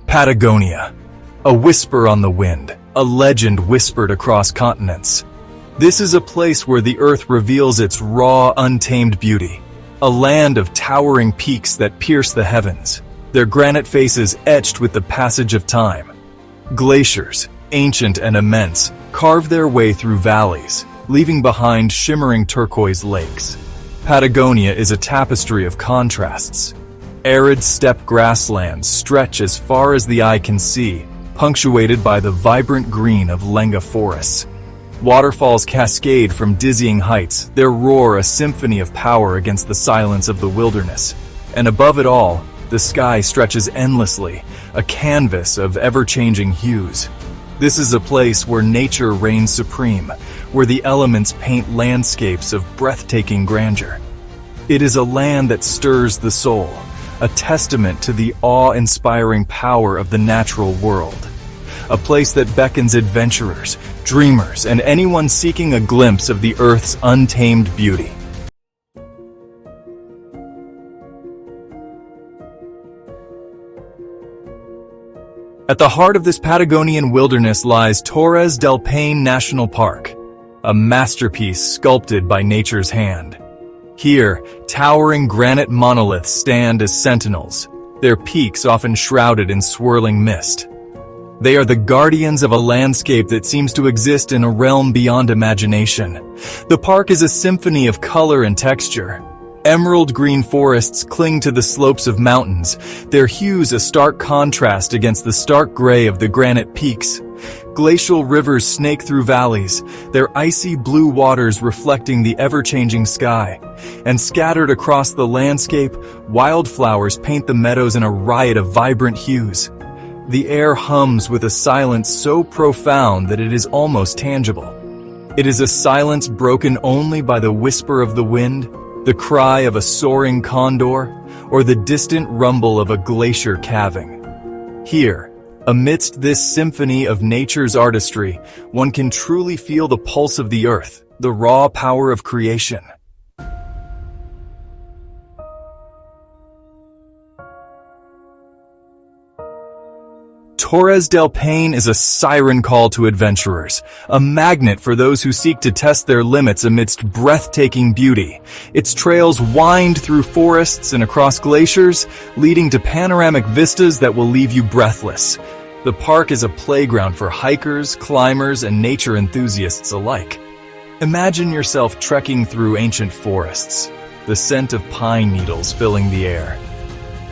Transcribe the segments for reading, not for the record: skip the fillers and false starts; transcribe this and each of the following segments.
Patagonia. A whisper on the wind, a legend whispered across continents. This is a place where the earth reveals its raw, untamed beauty. A land of towering peaks that pierce the heavens, their granite faces etched with the passage of time. Glaciers, ancient and immense, carve their way through valleys, leaving behind shimmering turquoise lakes. Patagonia is a tapestry of contrasts. Arid steppe grasslands stretch as far as the eye can see, punctuated by the vibrant green of lenga forests. Waterfalls cascade from dizzying heights, their roar a symphony of power against the silence of the wilderness. And above it all, the sky stretches endlessly, a canvas of ever-changing hues. This is a place where nature reigns supreme, where the elements paint landscapes of breathtaking grandeur. It is a land that stirs the soul, a testament to the awe-inspiring power of the natural world. A place that beckons adventurers, dreamers, and anyone seeking a glimpse of the Earth's untamed beauty. At the heart of this Patagonian wilderness lies Torres del Paine National Park, a masterpiece sculpted by nature's hand. Here, towering granite monoliths stand as sentinels, their peaks often shrouded in swirling mist. They are the guardians of a landscape that seems to exist in a realm beyond imagination. The park is a symphony of color and texture. Emerald green forests cling to the slopes of mountains, their hues a stark contrast against the stark gray of the granite peaks. Glacial rivers snake through valleys, their icy blue waters reflecting the ever-changing sky. And scattered across the landscape, wildflowers paint the meadows in a riot of vibrant hues. The air hums with a silence so profound that it is almost tangible. It is a silence broken only by the whisper of the wind, the cry of a soaring condor, or the distant rumble of a glacier calving. Here, amidst this symphony of nature's artistry, one can truly feel the pulse of the earth, the raw power of creation. Torres del Paine is a siren call to adventurers, a magnet for those who seek to test their limits amidst breathtaking beauty. Its trails wind through forests and across glaciers, leading to panoramic vistas that will leave you breathless. The park is a playground for hikers, climbers, and nature enthusiasts alike. Imagine yourself trekking through ancient forests, the scent of pine needles filling the air.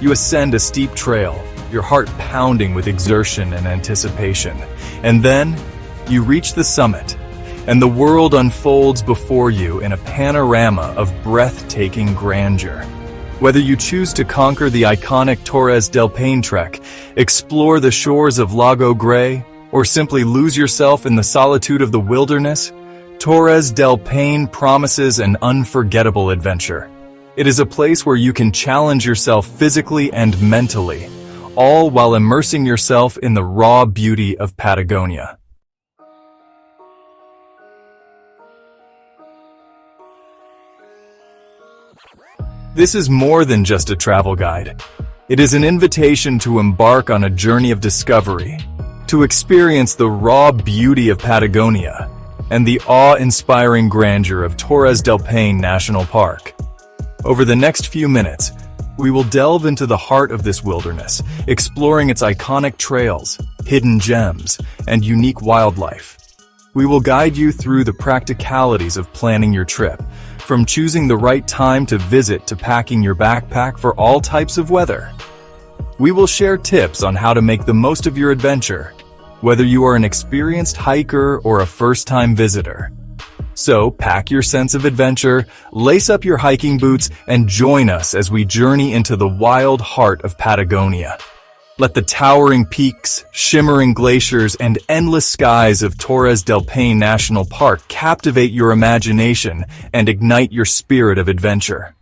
You ascend a steep trail, your heart pounding with exertion and anticipation. And then, you reach the summit, and the world unfolds before you in a panorama of breathtaking grandeur. Whether you choose to conquer the iconic Torres del Paine trek, explore the shores of Lago Grey, or simply lose yourself in the solitude of the wilderness, Torres del Paine promises an unforgettable adventure. It is a place where you can challenge yourself physically and mentally, all while immersing yourself in the raw beauty of Patagonia. This is more than just a travel guide. It is an invitation to embark on a journey of discovery, to experience the raw beauty of Patagonia and the awe-inspiring grandeur of Torres del Paine National Park. Over the next few minutes, we will delve into the heart of this wilderness, exploring its iconic trails, hidden gems, and unique wildlife. We will guide you through the practicalities of planning your trip, from choosing the right time to visit to packing your backpack for all types of weather. We will share tips on how to make the most of your adventure, whether you are an experienced hiker or a first-time visitor. So pack your sense of adventure, lace up your hiking boots, and join us as we journey into the wild heart of Patagonia. Let the towering peaks, shimmering glaciers, and endless skies of Torres del Paine National Park captivate your imagination and ignite your spirit of adventure.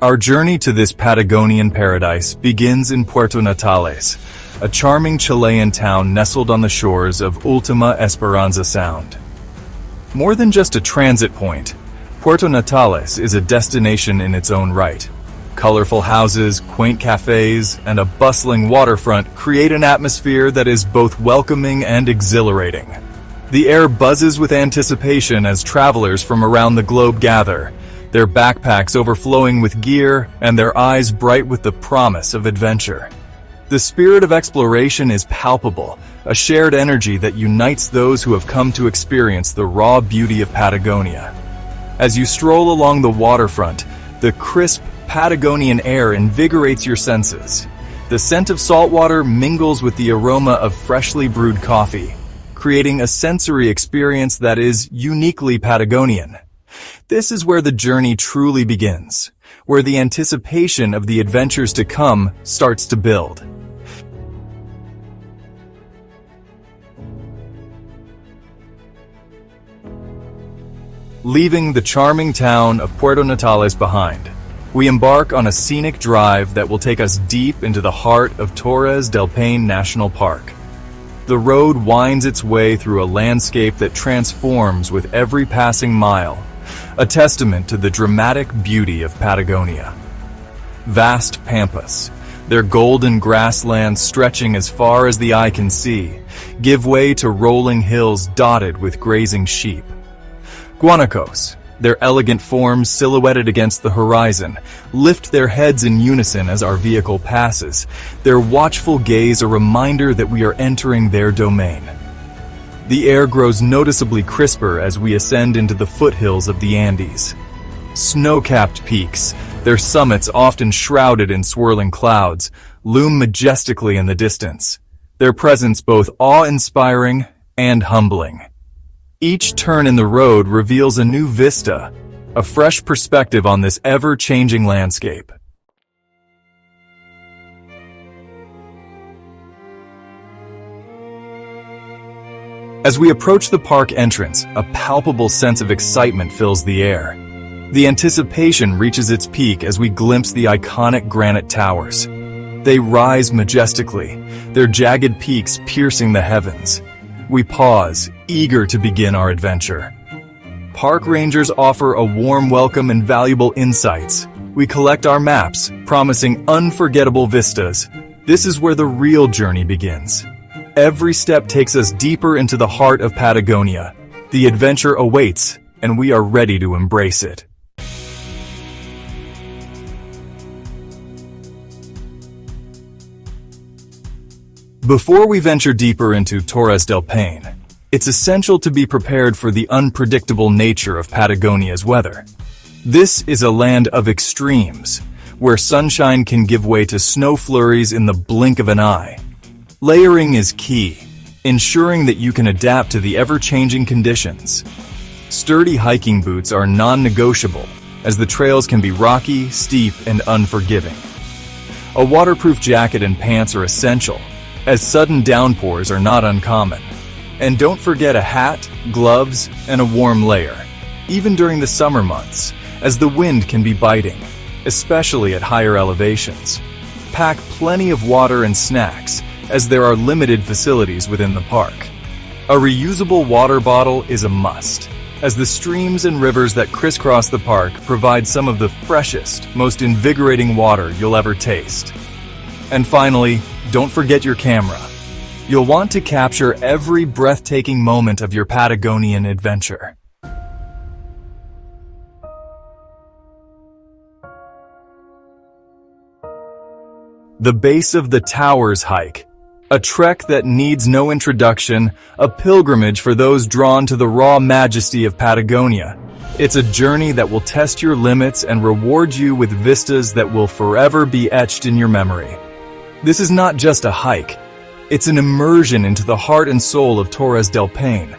Our journey to this Patagonian paradise begins in Puerto Natales, a charming Chilean town nestled on the shores of Ultima Esperanza Sound. More than just a transit point, Puerto Natales is a destination in its own right. Colorful houses, quaint cafes, and a bustling waterfront create an atmosphere that is both welcoming and exhilarating. The air buzzes with anticipation as travelers from around the globe gather, their backpacks overflowing with gear and their eyes bright with the promise of adventure. The spirit of exploration is palpable, a shared energy that unites those who have come to experience the raw beauty of Patagonia. As you stroll along the waterfront, the crisp Patagonian air invigorates your senses. The scent of saltwater mingles with the aroma of freshly brewed coffee, creating a sensory experience that is uniquely Patagonian. This is where the journey truly begins, where the anticipation of the adventures to come starts to build. Leaving the charming town of Puerto Natales behind, we embark on a scenic drive that will take us deep into the heart of Torres del Paine National Park. The road winds its way through a landscape that transforms with every passing mile, a testament to the dramatic beauty of Patagonia. Vast pampas, their golden grasslands stretching as far as the eye can see, give way to rolling hills dotted with grazing sheep. Guanacos, their elegant forms silhouetted against the horizon, lift their heads in unison as our vehicle passes, their watchful gaze a reminder that we are entering their domain. The air grows noticeably crisper as we ascend into the foothills of the Andes. Snow-capped peaks, their summits often shrouded in swirling clouds, loom majestically in the distance, their presence both awe-inspiring and humbling. Each turn in the road reveals a new vista, a fresh perspective on this ever-changing landscape. As we approach the park entrance, a palpable sense of excitement fills the air. The anticipation reaches its peak as we glimpse the iconic granite towers. They rise majestically, their jagged peaks piercing the heavens. We pause, eager to begin our adventure. Park rangers offer a warm welcome and valuable insights. We collect our maps, promising unforgettable vistas. This is where the real journey begins. Every step takes us deeper into the heart of Patagonia. The adventure awaits, and we are ready to embrace it. Before we venture deeper into Torres del Paine, it's essential to be prepared for the unpredictable nature of Patagonia's weather. This is a land of extremes, where sunshine can give way to snow flurries in the blink of an eye. Layering is key, ensuring that you can adapt to the ever-changing conditions. Sturdy hiking boots are non-negotiable, as the trails can be rocky, steep, and unforgiving. A waterproof jacket and pants are essential, as sudden downpours are not uncommon. And don't forget a hat, gloves, and a warm layer, even during the summer months, as the wind can be biting, especially at higher elevations. Pack plenty of water and snacks, as there are limited facilities within the park. A reusable water bottle is a must, as the streams and rivers that crisscross the park provide some of the freshest, most invigorating water you'll ever taste. And finally, don't forget your camera. You'll want to capture every breathtaking moment of your Patagonian adventure. The base of the Towers hike. A trek that needs no introduction, a pilgrimage for those drawn to the raw majesty of Patagonia. It's a journey that will test your limits and reward you with vistas that will forever be etched in your memory. This is not just a hike. It's an immersion into the heart and soul of Torres del Paine.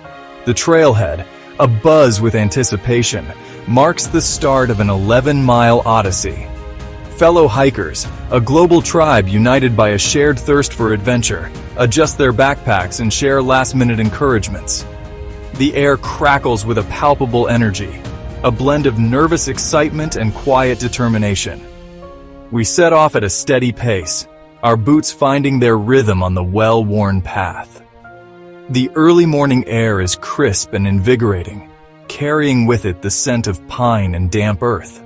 The trailhead, abuzz with anticipation, marks the start of an 11-mile odyssey. Fellow hikers, a global tribe united by a shared thirst for adventure, adjust their backpacks and share last-minute encouragements. The air crackles with a palpable energy, a blend of nervous excitement and quiet determination. We set off at a steady pace, our boots finding their rhythm on the well-worn path. The early morning air is crisp and invigorating, carrying with it the scent of pine and damp earth.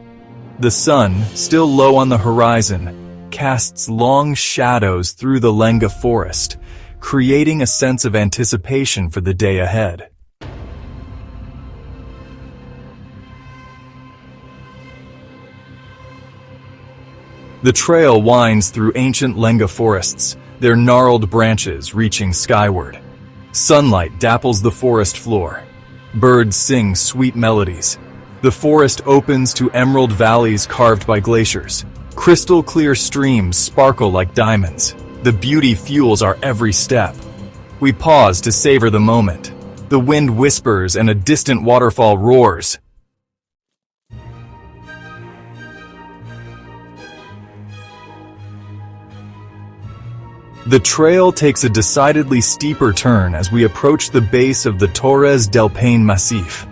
The sun, still low on the horizon, casts long shadows through the lenga forest, creating a sense of anticipation for the day ahead. The trail winds through ancient lenga forests, their gnarled branches reaching skyward. Sunlight dapples the forest floor. Birds sing sweet melodies. The forest opens to emerald valleys carved by glaciers. Crystal clear streams sparkle like diamonds. The beauty fuels our every step. We pause to savor the moment. The wind whispers and a distant waterfall roars. The trail takes a decidedly steeper turn as we approach the base of the Torres del Paine Massif.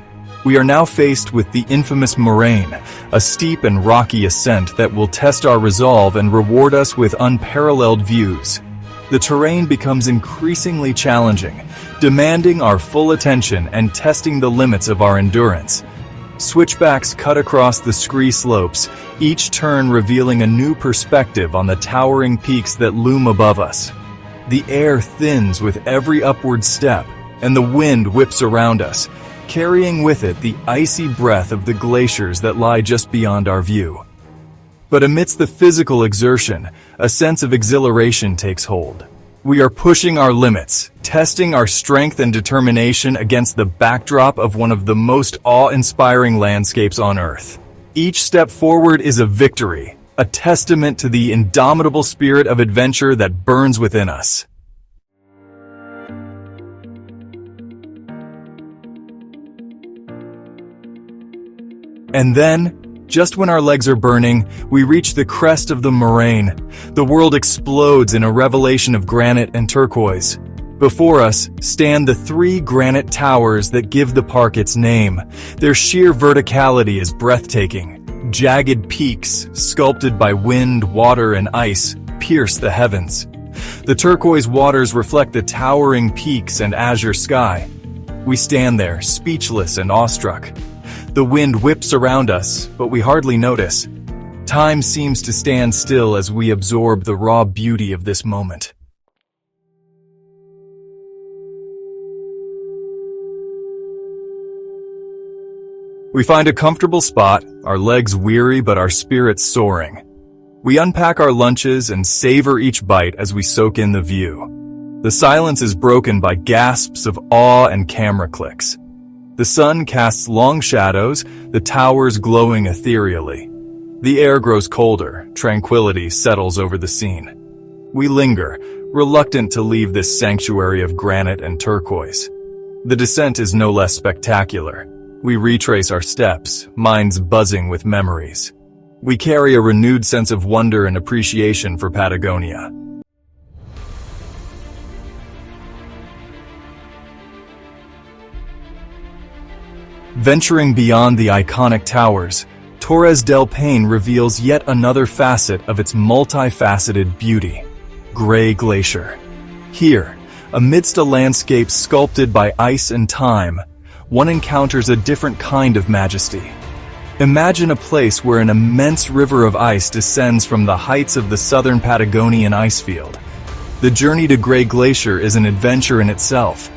We are now faced with the infamous moraine, a steep and rocky ascent that will test our resolve and reward us with unparalleled views. The terrain becomes increasingly challenging, demanding our full attention and testing the limits of our endurance. Switchbacks cut across the scree slopes, each turn revealing a new perspective on the towering peaks that loom above us. The air thins with every upward step, and the wind whips around us, carrying with it the icy breath of the glaciers that lie just beyond our view. But amidst the physical exertion, a sense of exhilaration takes hold. We are pushing our limits, testing our strength and determination against the backdrop of one of the most awe-inspiring landscapes on Earth. Each step forward is a victory, a testament to the indomitable spirit of adventure that burns within us. And then, just when our legs are burning, we reach the crest of the moraine. The world explodes in a revelation of granite and turquoise. Before us stand the 3 granite towers that give the park its name. Their sheer verticality is breathtaking. Jagged peaks, sculpted by wind, water, and ice, pierce the heavens. The turquoise waters reflect the towering peaks and azure sky. We stand there, speechless and awestruck. The wind whips around us, but we hardly notice. Time seems to stand still as we absorb the raw beauty of this moment. We find a comfortable spot, our legs weary but our spirits soaring. We unpack our lunches and savor each bite as we soak in the view. The silence is broken by gasps of awe and camera clicks. The sun casts long shadows, the towers glowing ethereally. The air grows colder, tranquility settles over the scene. We linger, reluctant to leave this sanctuary of granite and turquoise. The descent is no less spectacular. We retrace our steps, minds buzzing with memories. We carry a renewed sense of wonder and appreciation for Patagonia. Venturing beyond the iconic towers, Torres del Paine reveals yet another facet of its multifaceted beauty: Gray Glacier. Here, amidst a landscape sculpted by ice and time, one encounters a different kind of majesty. Imagine a place where an immense river of ice descends from the heights of the southern Patagonian icefield. The journey to Gray Glacier is an adventure in itself.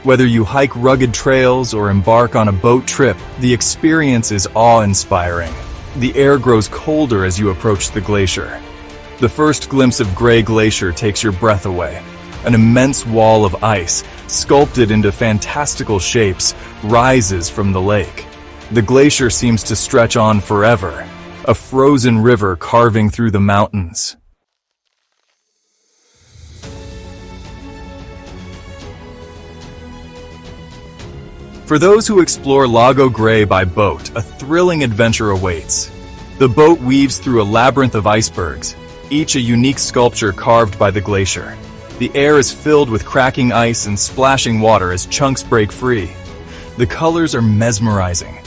Whether you hike rugged trails or embark on a boat trip, the experience is awe-inspiring. The air grows colder as you approach the glacier. The first glimpse of Gray Glacier takes your breath away. An immense wall of ice, sculpted into fantastical shapes, rises from the lake. The glacier seems to stretch on forever, a frozen river carving through the mountains. For those who explore Lago Gray by boat, a thrilling adventure awaits. The boat weaves through a labyrinth of icebergs, each a unique sculpture carved by the glacier. The air is filled with cracking ice and splashing water as chunks break free. The colors are mesmerizing.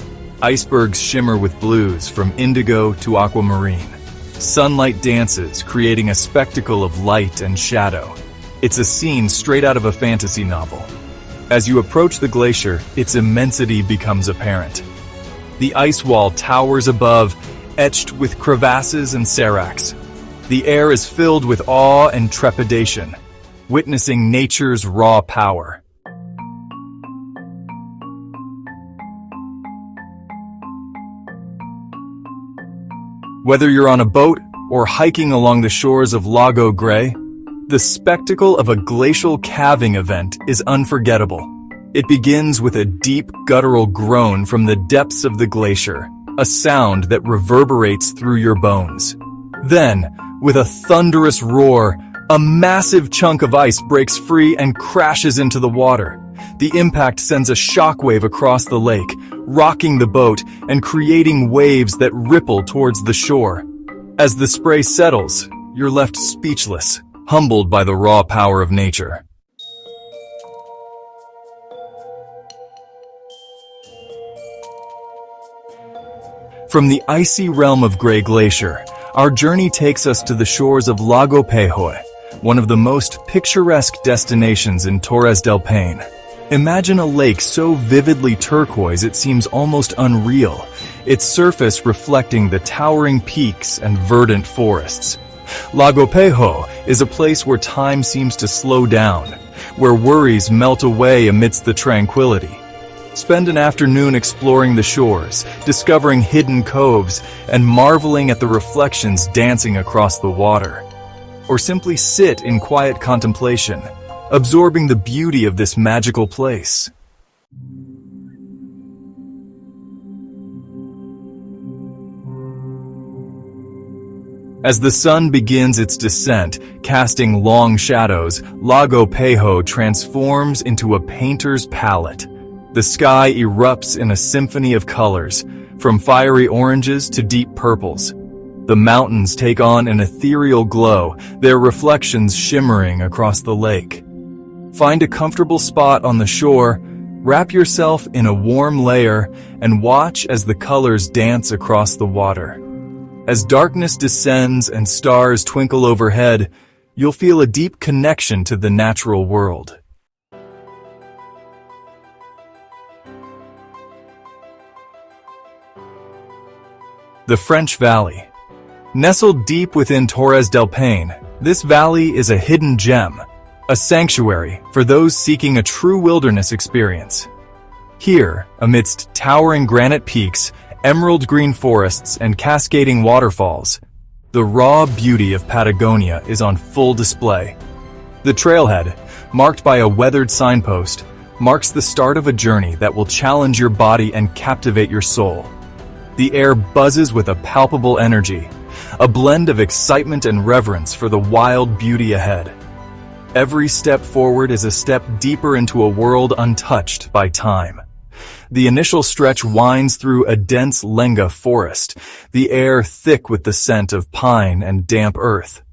Icebergs shimmer with blues from indigo to aquamarine. Sunlight dances, creating a spectacle of light and shadow. It's a scene straight out of a fantasy novel. As you approach the glacier, its immensity becomes apparent. The ice wall towers above, etched with crevasses and seracs. The air is filled with awe and trepidation, witnessing nature's raw power. Whether you're on a boat or hiking along the shores of Lago Grey, the spectacle of a glacial calving event is unforgettable. It begins with a deep guttural groan from the depths of the glacier, a sound that reverberates through your bones. Then, with a thunderous roar, a massive chunk of ice breaks free and crashes into the water. The impact sends a shockwave across the lake, rocking the boat and creating waves that ripple towards the shore. As the spray settles, you're left speechless, humbled by the raw power of nature. From the icy realm of Grey Glacier, our journey takes us to the shores of Lago Paine, one of the most picturesque destinations in Torres del Paine. Imagine a lake so vividly turquoise it seems almost unreal, its surface reflecting the towering peaks and verdant forests. Lago Paine is a place where time seems to slow down, where worries melt away amidst the tranquility. Spend an afternoon exploring the shores, discovering hidden coves, and marveling at the reflections dancing across the water. Or simply sit in quiet contemplation, absorbing the beauty of this magical place. As the sun begins its descent, casting long shadows, Lago Paine transforms into a painter's palette. The sky erupts in a symphony of colors, from fiery oranges to deep purples. The mountains take on an ethereal glow, their reflections shimmering across the lake. Find a comfortable spot on the shore, wrap yourself in a warm layer, and watch as the colors dance across the water. As darkness descends and stars twinkle overhead, you'll feel a deep connection to the natural world. The French Valley. Nestled deep within Torres del Paine, this valley is a hidden gem, a sanctuary for those seeking a true wilderness experience. Here, amidst towering granite peaks, emerald green forests, and cascading waterfalls, the raw beauty of Patagonia is on full display. The trailhead, marked by a weathered signpost, marks the start of a journey that will challenge your body and captivate your soul. The air buzzes with a palpable energy, a blend of excitement and reverence for the wild beauty ahead. Every step forward is a step deeper into a world untouched by time. The initial stretch winds through a dense lenga forest, the air thick with the scent of pine and damp earth.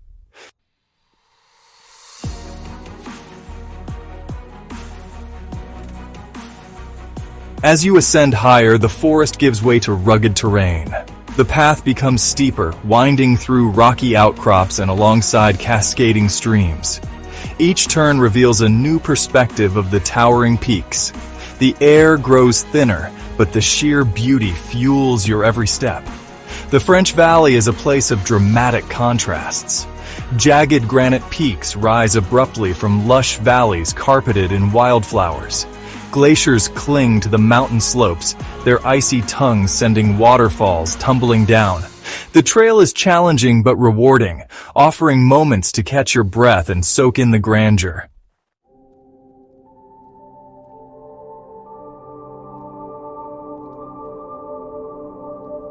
As you ascend higher, the forest gives way to rugged terrain. The path becomes steeper, winding through rocky outcrops and alongside cascading streams. Each turn reveals a new perspective of the towering peaks. The air grows thinner, but the sheer beauty fuels your every step. The French Valley is a place of dramatic contrasts. Jagged granite peaks rise abruptly from lush valleys carpeted in wildflowers. Glaciers cling to the mountain slopes, their icy tongues sending waterfalls tumbling down. The trail is challenging but rewarding, offering moments to catch your breath and soak in the grandeur.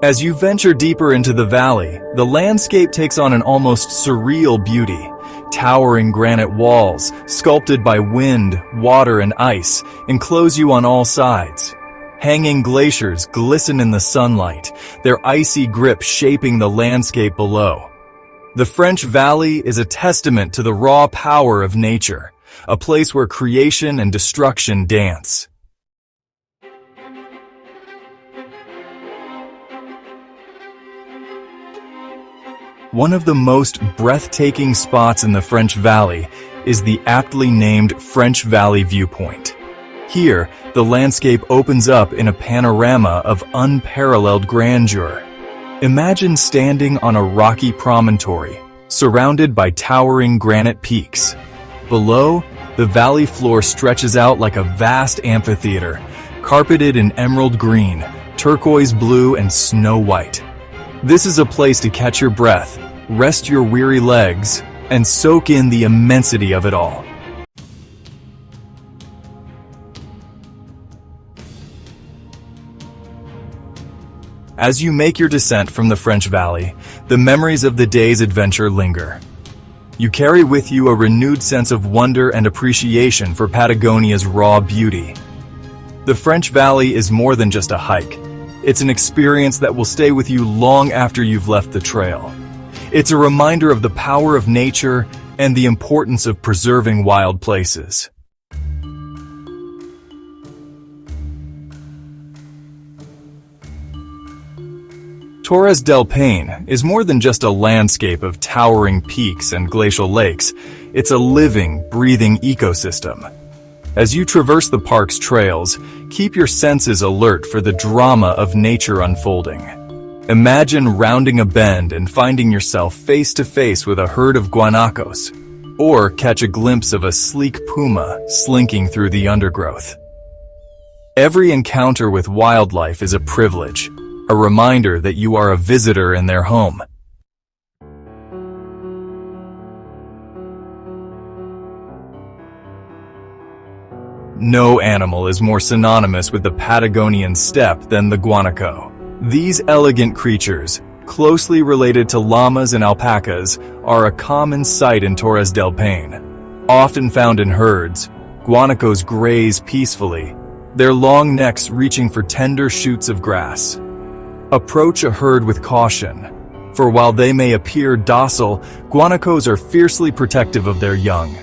As you venture deeper into the valley, the landscape takes on an almost surreal beauty. Towering granite walls, sculpted by wind, water, and ice, enclose you on all sides. Hanging glaciers glisten in the sunlight, their icy grip shaping the landscape below. The French Valley is a testament to the raw power of nature, a place where creation and destruction dance. One of the most breathtaking spots in the French Valley is the aptly named French Valley Viewpoint. Here, the landscape opens up in a panorama of unparalleled grandeur. Imagine standing on a rocky promontory, surrounded by towering granite peaks. Below, the valley floor stretches out like a vast amphitheater, carpeted in emerald green, turquoise blue, and snow white. This is a place to catch your breath, rest your weary legs, and soak in the immensity of it all. As you make your descent from the French Valley, the memories of the day's adventure linger. You carry with you a renewed sense of wonder and appreciation for Patagonia's raw beauty. The French Valley is more than just a hike. It's an experience that will stay with you long after you've left the trail. It's a reminder of the power of nature and the importance of preserving wild places. Torres del Paine is more than just a landscape of towering peaks and glacial lakes. It's a living, breathing ecosystem. As you traverse the park's trails, keep your senses alert for the drama of nature unfolding. Imagine rounding a bend and finding yourself face to face with a herd of guanacos, or catch a glimpse of a sleek puma slinking through the undergrowth. Every encounter with wildlife is a privilege, a reminder that you are a visitor in their home. No animal is more synonymous with the Patagonian steppe than the guanaco. These elegant creatures, closely related to llamas and alpacas, are a common sight in Torres del Paine. Often found in herds, guanacos graze peacefully, their long necks reaching for tender shoots of grass. Approach a herd with caution, for while they may appear docile, guanacos are fiercely protective of their young.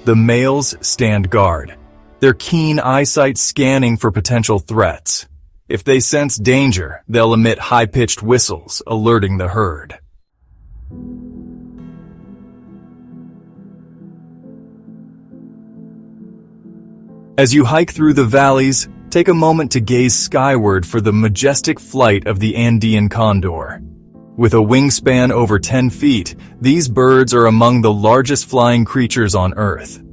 The males stand guard, their keen eyesight scanning for potential threats. If they sense danger, they'll emit high-pitched whistles, alerting the herd. As you hike through the valleys, take a moment to gaze skyward for the majestic flight of the Andean condor. With a wingspan over 10 feet, these birds are among the largest flying creatures on Earth.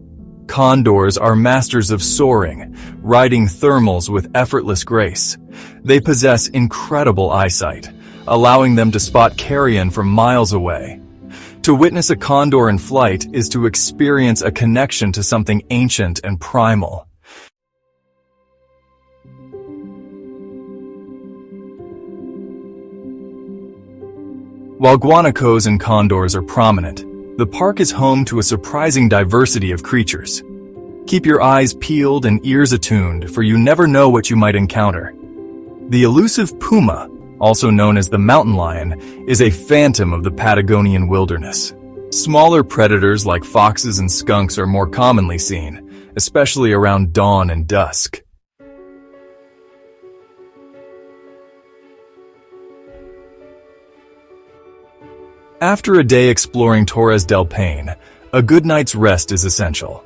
Condors are masters of soaring, riding thermals with effortless grace. They possess incredible eyesight, allowing them to spot carrion from miles away. To witness a condor in flight is to experience a connection to something ancient and primal. While guanacos and condors are prominent, the park is home to a surprising diversity of creatures. Keep your eyes peeled and ears attuned, for you never know what you might encounter. The elusive puma, also known as the mountain lion, is a phantom of the Patagonian wilderness. Smaller predators like foxes and skunks are more commonly seen, especially around dawn and dusk. After a day exploring Torres del Paine, a good night's rest is essential.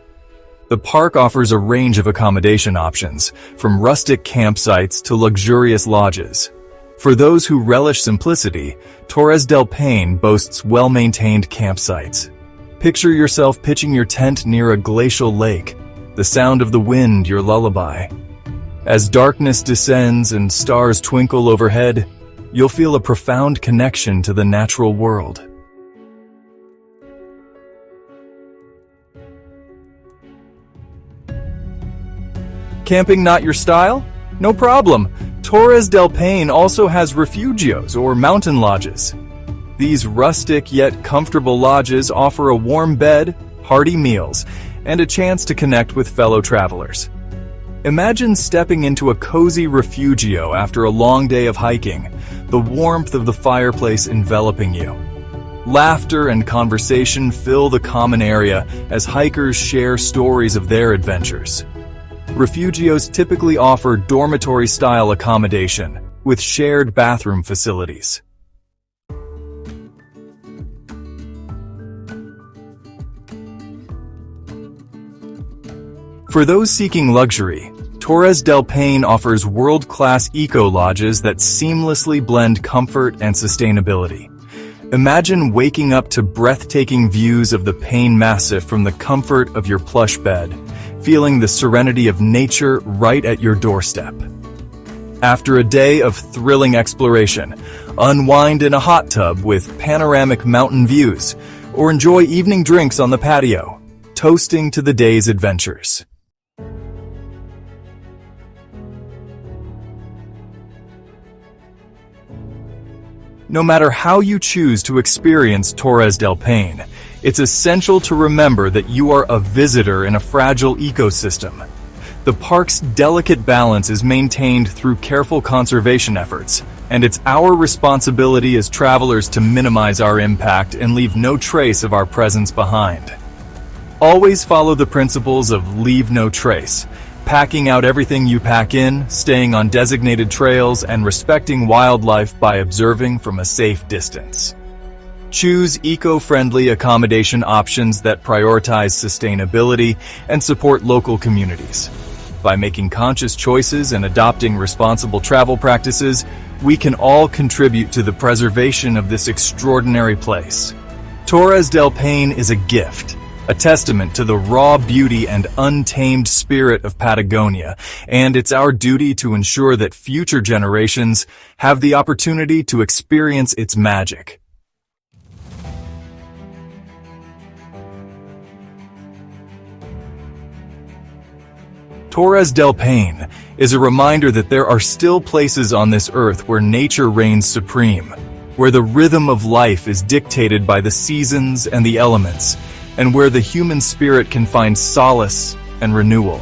The park offers a range of accommodation options, from rustic campsites to luxurious lodges. For those who relish simplicity, Torres del Paine boasts well-maintained campsites. Picture yourself pitching your tent near a glacial lake, the sound of the wind your lullaby. As darkness descends and stars twinkle overhead, you'll feel a profound connection to the natural world. Camping not your style? No problem. Torres del Paine also has refugios or mountain lodges. These rustic yet comfortable lodges offer a warm bed, hearty meals, and a chance to connect with fellow travelers. Imagine stepping into a cozy refugio after a long day of hiking, the warmth of the fireplace enveloping you. Laughter and conversation fill the common area as hikers share stories of their adventures. Refugios typically offer dormitory-style accommodation with shared bathroom facilities. For those seeking luxury, Torres del Paine offers world-class eco-lodges that seamlessly blend comfort and sustainability. Imagine waking up to breathtaking views of the Paine Massif from the comfort of your plush bed, feeling the serenity of nature right at your doorstep. After a day of thrilling exploration, unwind in a hot tub with panoramic mountain views, or enjoy evening drinks on the patio, toasting to the day's adventures. No matter how you choose to experience Torres del Paine, it's essential to remember that you are a visitor in a fragile ecosystem. The park's delicate balance is maintained through careful conservation efforts, and it's our responsibility as travelers to minimize our impact and leave no trace of our presence behind. Always follow the principles of leave no trace, packing out everything you pack in, staying on designated trails, and respecting wildlife by observing from a safe distance. Choose eco-friendly accommodation options that prioritize sustainability and support local communities. By making conscious choices and adopting responsible travel practices, we can all contribute to the preservation of this extraordinary place. Torres del Paine is a gift, a testament to the raw beauty and untamed spirit of Patagonia, and it's our duty to ensure that future generations have the opportunity to experience its magic. Torres del Paine is a reminder that there are still places on this earth where nature reigns supreme, where the rhythm of life is dictated by the seasons and the elements, and where the human spirit can find solace and renewal.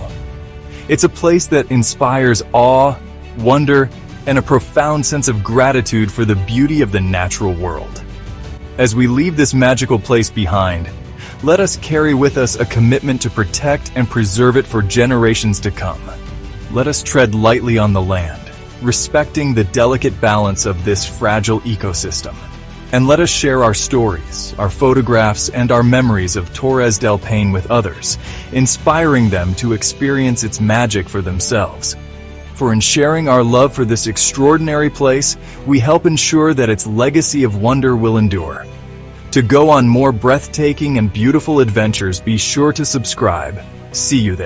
It's a place that inspires awe, wonder, and a profound sense of gratitude for the beauty of the natural world. As we leave this magical place behind, let us carry with us a commitment to protect and preserve it for generations to come. Let us tread lightly on the land, respecting the delicate balance of this fragile ecosystem. And let us share our stories, our photographs, and our memories of Torres del Paine with others, inspiring them to experience its magic for themselves. For in sharing our love for this extraordinary place, we help ensure that its legacy of wonder will endure. To go on more breathtaking and beautiful adventures, be sure to subscribe. See you there.